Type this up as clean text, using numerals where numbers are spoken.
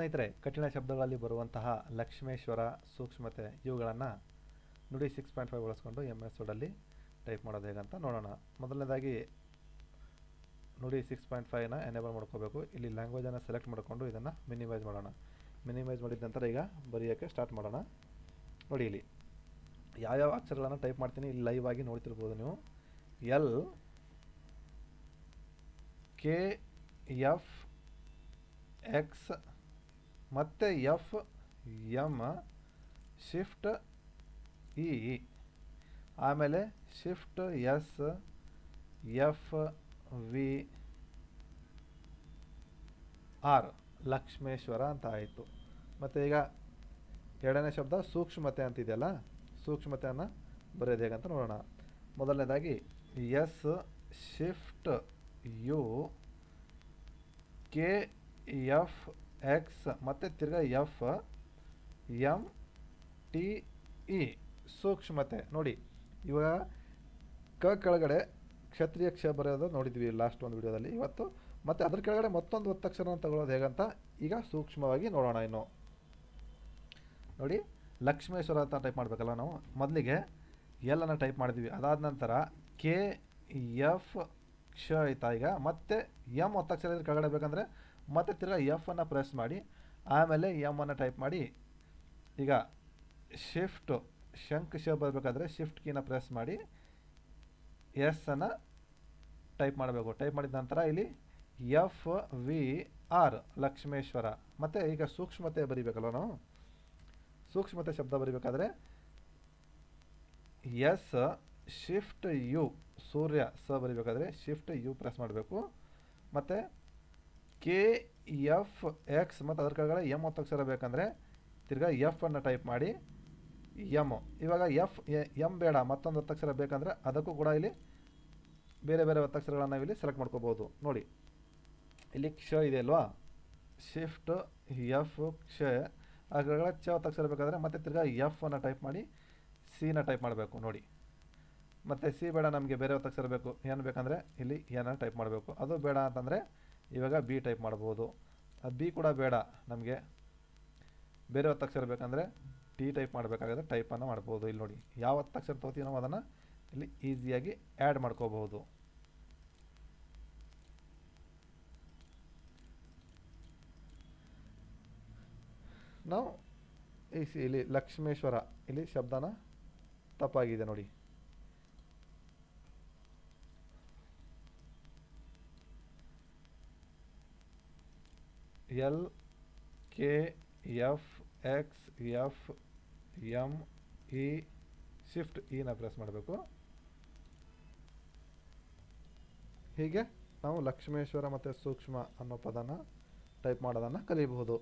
ಸ್ನೇಹಿತರೆ, ಕಠಿಣ ಶಬ್ದಗಳಲ್ಲಿ ಬರುವಂತಹ ಲಕ್ಷ್ಮೇಶ್ವರ, ಸೂಕ್ಷ್ಮತೆ ಇವುಗಳನ್ನು ನುಡಿ 6.5 ಬಳಸ್ಕೊಂಡು MS ವರ್ಡಲ್ಲಿ ಟೈಪ್ ಮಾಡೋದು ಹೇಗಂತ ನೋಡೋಣ. ಮೊದಲನೇದಾಗಿ ನುಡಿ 6.5ನ ಎನೇಬಲ್ ಮಾಡ್ಕೋಬೇಕು. ಇಲ್ಲಿ ಲ್ಯಾಂಗ್ವೇಜನ್ನು ಸೆಲೆಕ್ಟ್ ಮಾಡಿಕೊಂಡು ಇದನ್ನು ಮಿನಿಮೈಸ್ ಮಾಡೋಣ. ಮಿನಿಮೈಸ್ ಮಾಡಿದ ನಂತರ ಈಗ ಬರೆಯೋಕ್ಕೆ ಸ್ಟಾರ್ಟ್ ಮಾಡೋಣ. ನೋಡಿ, ಇಲ್ಲಿ ಯಾವ್ಯಾವ ಅಕ್ಷರಗಳನ್ನು ಟೈಪ್ ಮಾಡ್ತೀನಿ ಇಲ್ಲಿ ಲೈವ್ ಆಗಿ ನೋಡ್ತಿರ್ಬೋದು ನೀವು. L K F X ಮತ್ತು F M ಶಿಫ್ಟ್ E, ಆಮೇಲೆ shift S F V R Lakshmeshwar ಅಂತ ಆಯಿತು. ಮತ್ತು ಈಗ ಎರಡನೇ ಶಬ್ದ ಸೂಕ್ಷ್ಮತೆ ಅಂತಿದೆಯಲ್ಲ, ಸೂಕ್ಷ್ಮತೆಯನ್ನು ಬರೆಯೋದು ಹೇಗಂತ ನೋಡೋಣ. ಮೊದಲನೇದಾಗಿ S shift U K F X ಮತ್ತು ತಿರ್ಗಾ F M T E ಸೂಕ್ಷ್ಮತೆ. ನೋಡಿ, ಇವಾಗ ಕೆಳಗಡೆ ಕ್ಷತ್ರಿಯ ಕ್ಷ ಬರೆಯೋದು ನೋಡಿದ್ವಿ ಲಾಸ್ಟ್ ಒಂದು ವಿಡಿಯೋದಲ್ಲಿ. ಇವತ್ತು ಮತ್ತು ಅದ್ರ ಕೆಳಗಡೆ ಮತ್ತೊಂದು ಒತ್ತಕ್ಷರನ ತಗೊಳ್ಳೋದು ಹೇಗಂತ ಈಗ ಸೂಕ್ಷ್ಮವಾಗಿ ನೋಡೋಣ. ಇನ್ನು ನೋಡಿ, ಲಕ್ಷ್ಮೇಶ್ವರ ಅಂತ ಟೈಪ್ ಮಾಡಬೇಕಲ್ಲ ನಾವು. ಮೊದಲಿಗೆ ಎಲ್ಲನ್ನು ಟೈಪ್ ಮಾಡಿದ್ವಿ, ಅದಾದ ನಂತರ K F ಕ್ಷ ಆಯ್ತಾ. ಈಗ ಮತ್ತೆ M ಒತ್ತಕ್ಷರ ಇದ್ರೆ ಕೆಳಗಡೆ ಬೇಕಂದರೆ ಮತ್ತೆ ತಿರ್ಗಾ F ಅನ್ನು ಪ್ರೆಸ್ ಮಾಡಿ ಆಮೇಲೆ M ಅನ್ನು ಟೈಪ್ ಮಾಡಿ, ಈಗ ಶಿಫ್ಟ್ ಶಂಕ್ ಶ ಬರಬೇಕಾದ್ರೆ ಶಿಫ್ಟ್ ಕೀನ ಪ್ರೆಸ್ ಮಾಡಿ S ಅನ್ನು ಟೈಪ್ ಮಾಡಬೇಕು. ಟೈಪ್ ಮಾಡಿದ ನಂತರ ಇಲ್ಲಿ F V R ಲಕ್ಷ್ಮೇಶ್ವರ. ಮತ್ತು ಈಗ ಸೂಕ್ಷ್ಮತೆ ಬರಿಬೇಕಲ್ವ ನಾವು. ಸೂಕ್ಷ್ಮತೆ ಶಬ್ದ ಬರಿಬೇಕಾದ್ರೆ S ಶಿಫ್ಟ್ U ಸೂರ್ಯ ಸ ಬರಿಬೇಕಾದ್ರೆ ಶಿಫ್ಟ್ U ಪ್ರೆಸ್ ಮಾಡಬೇಕು. ಮತ್ತು K F X ಮತ್ತು ಅದ್ರ ಕೆಳಗಡೆ M ಒತ್ತಕ್ಷರ ಬೇಕಂದರೆ ತಿರ್ಗಾ F ಅನ್ನು ಟೈಪ್ ಮಾಡಿ M. ಇವಾಗ M ಬೇಡ, ಮತ್ತೊಂದು ಒತ್ತಕ್ಷರ ಬೇಕಂದರೆ ಅದಕ್ಕೂ ಕೂಡ ಇಲ್ಲಿ ಬೇರೆ ಬೇರೆ ಒತ್ತಕ್ಷರಗಳನ್ನು ನಾವಿಲ್ಲಿ ಸೆಲೆಕ್ಟ್ ಮಾಡ್ಕೋಬೋದು. ನೋಡಿ, ಇಲ್ಲಿ ಕ್ಷ ಇದೆ ಅಲ್ವಾ, ಶಿಫ್ಟ್ F ಕ್ಷ, ಅದರ ಚ ಒತ್ತಕ್ಷರ ಬೇಕಾದರೆ ಮತ್ತೆ ತಿರ್ಗಾ F ಅನ್ನು ಟೈಪ್ ಮಾಡಿ ಸಿನ ಟೈಪ್ ಮಾಡಬೇಕು. ನೋಡಿ, ಮತ್ತು ಸಿ ಬೇಡ, ನಮಗೆ ಬೇರೆ ಒತ್ತಕ್ಷರ ಬೇಕು. ಏನು ಬೇಕಂದರೆ ಇಲ್ಲಿ ಏನನ್ನು ಟೈಪ್ ಮಾಡಬೇಕು. ಅದು ಬೇಡ ಅಂತಂದರೆ ಇವಾಗ ಬಿ ಟೈಪ್ ಮಾಡ್ಬೋದು. ಅದು ಬಿ ಕೂಡ ಬೇಡ, ನಮಗೆ ಬೇರೆ ಒತ್ತಕ್ಷರ ಬೇಕಂದರೆ ಟಿ ಟೈಪ್ ಮಾಡಬೇಕಾದ್ರೆ ಟೈಪನ್ನು ಮಾಡ್ಬೋದು. ಇಲ್ಲಿ ನೋಡಿ, ಯಾವ ಒತ್ತಕ್ಷರ ತೊಗೋತೀವಿ ನಾವು ಅದನ್ನು ಇಲ್ಲಿ ಈಸಿಯಾಗಿ ಆ್ಯಡ್ ಮಾಡ್ಕೋಬಹುದು. ನಾವು ಇಲ್ಲಿ ಲಕ್ಷ್ಮೇಶ್ವರ ಇಲ್ಲಿ ಶಬ್ದನ ತಪ್ಪಾಗಿದೆ ನೋಡಿ. L K F X F M E shift ಇನ ಪ್ರೆಸ್ ಮಾಡಬೇಕು. ಹೀಗೆ ನಾವು ಲಕ್ಷ್ಮೇಶ್ವರ ಮತ್ತು ಸೂಕ್ಷ್ಮ ಅನ್ನೋ ಪದನ ಟೈಪ್ ಮಾಡೋದನ್ನು ಕಲಿಯಬಹುದು.